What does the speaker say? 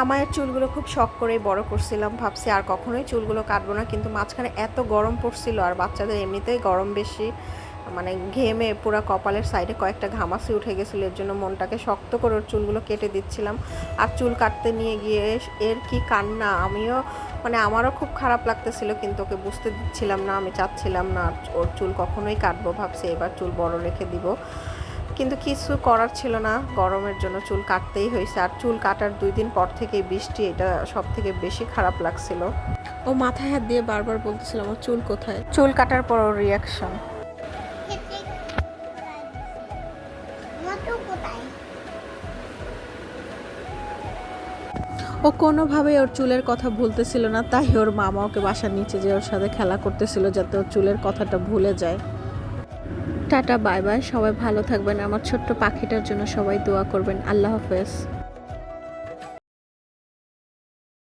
আমার চুলগুলো খুব শখ করেই বড় করছিলাম, ভাবছি আর কখনোই চুলগুলো কাটবো না, কিন্তু মাঝখানে এত গরম পড়ছিল আর বাচ্চাদের এমনিতেই গরম বেশি, মানে ঘেমে পুরো কপালের সাইডে কয়েকটা ঘামাচি উঠে গেছিলো, এর জন্য মনটাকে শক্ত করে ওর চুলগুলো কেটে দিচ্ছিলাম। আর চুল কাটতে নিয়ে গিয়ে এর কি কান্না, আমিও মানে আমারও খুব খারাপ লাগতেছিল, কিন্তু ওকে বুঝতে দিচ্ছিলাম না, আমি চাচ্ছিলাম না ওর চুল কখনোই কাটবো, ভাবছি এবার চুল বড় রেখে দিব, কিন্তু কিছু করার ছিল না, গরমের জন্য চুল কাটতেই হয়েছে। আর চুল কাটার 2 দিন পর থেকেই বৃষ্টি, এটা সব থেকে বেশি খারাপ লাগছিল। ও মাথায় হাত দিয়ে বারবার বলতেছিল আমার চুল কোথায়। চুল কাটার পর ওর রিয়াকশন, ও কোনোভাবেই ওর চুলের কথা ভুলতেছিল না, তাই ওর মামা ওকে বাসার নিচে যে ওর সাথে খেলা করতেছিল যাতে ওর চুলের কথাটা ভুলে যায়। টাটা, বাই বাই, সবাই ভালো থাকবেন, আমার ছোট্ট পাখিটার জন্য সবাই দোয়া করবেন। আল্লাহ হাফেজ।